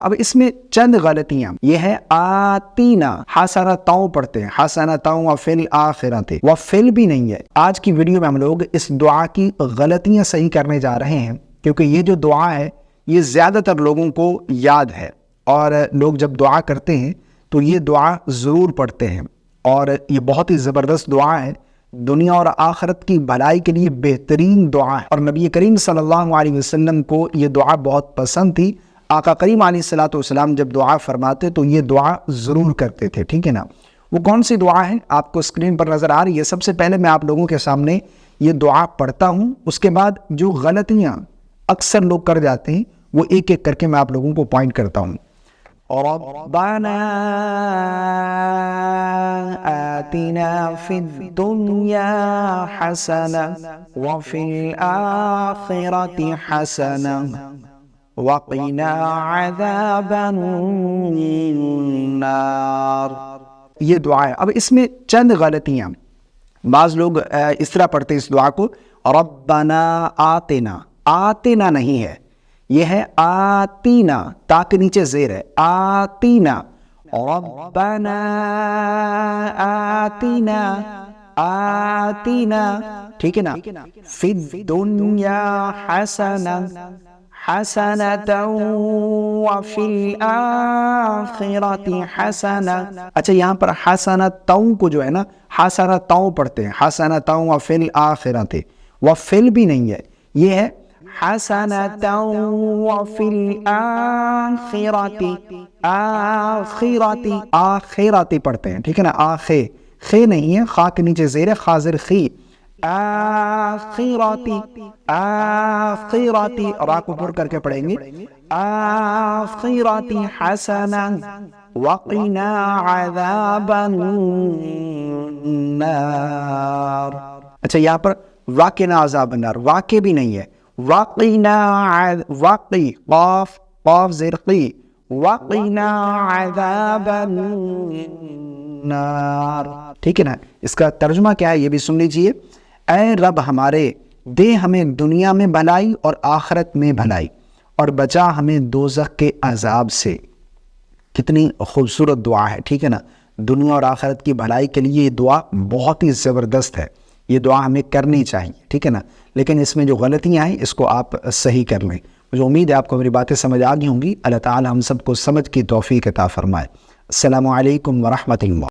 اب اس میں چند غلطیاں یہ ہے آتینا حسنتاؤں پڑھتے ہیں حسنتاؤں وفی الآخرۃ وفل بھی نہیں ہے۔ آج کی ویڈیو میں ہم لوگ اس دعا کی غلطیاں صحیح کرنے جا رہے ہیں، کیونکہ یہ جو دعا ہے یہ زیادہ تر لوگوں کو یاد ہے، اور لوگ جب دعا کرتے ہیں تو یہ دعا ضرور پڑھتے ہیں، اور یہ بہت ہی زبردست دعا ہے، دنیا اور آخرت کی بھلائی کے لیے بہترین دعا ہے، اور نبی کریم صلی اللہ علیہ وسلم کو یہ دعا بہت پسند تھی۔ آقا کریم علیہ الصلوۃ والسلام جب دعا فرماتے تو یہ دعا ضرور کرتے تھے، ٹھیک ہے نا۔ وہ کون سی دعا ہے آپ کو اسکرین پر نظر آ رہی ہے۔ سب سے پہلے میں آپ لوگوں کے سامنے یہ دعا پڑھتا ہوں، اس کے بعد جو غلطیاں اکثر لوگ کر جاتے ہیں وہ ایک ایک کر کے میں آپ لوگوں کو پوائنٹ کرتا ہوں۔ ربنا آتنا فی الدنیا حسنہ وفی الآخرۃ حسنہ وقنا عذاب النار۔ یہ دعا ہے۔ اب اس میں چند غلطیاں، بعض لوگ اس طرح پڑھتے ہیں اس دعا کو، ربنا آتنا، آتنا نہیں ہے، یہ ہے آتینا، تا کے نیچے زیر ہے، آتینا، ربنا آتنا، آتینا، ٹھیک ہے نا، فی الدنیا حسنہ حسنۃ وفی الآخرۃ حسنہ۔ اچھا، یہاں پر حسنتوں کو جو ہے نا حسنتوں پڑھتے ہیں، حسنتوں وفی الآخرۃ، وفل بھی نہیں ہے، یہ ہے حسنتوں وفی الآخرۃ، آخرۃ، آخرۃ پڑھتے ہیں، ٹھیک ہے نا، آخے، خے نہیں ہے، خا کے نیچے زیر ہے، خازر خی، آخرۃ، آخرۃ، را کو پڑھ کر کے پڑھیں گے، آخرۃ حسنہ وقنا عذاب النار۔ اچھا، یہاں پر وقنا عذاب النار، واقع بھی نہیں ہے، وقنا، واقعی، قاف قاف زیر قی، وقنا عذاب النار، ٹھیک ہے نا۔ اس کا ترجمہ کیا ہے یہ بھی سن لیجئے۔ اے رب ہمارے، دے ہمیں دنیا میں بھلائی اور آخرت میں بھلائی، اور بچا ہمیں دوزخ کے عذاب سے۔ کتنی خوبصورت دعا ہے، ٹھیک ہے نا۔ دنیا اور آخرت کی بھلائی کے لیے یہ دعا بہت ہی زبردست ہے، یہ دعا ہمیں کرنی چاہیے، ٹھیک ہے نا۔ لیکن اس میں جو غلطیاں ہیں اس کو آپ صحیح کر لیں۔ مجھے امید ہے آپ کو میری باتیں سمجھ آ گئی ہوں گی۔ اللہ تعالی ہم سب کو سمجھ کی توفیق عطا فرمائے۔ السلام علیکم ورحمۃ اللہ۔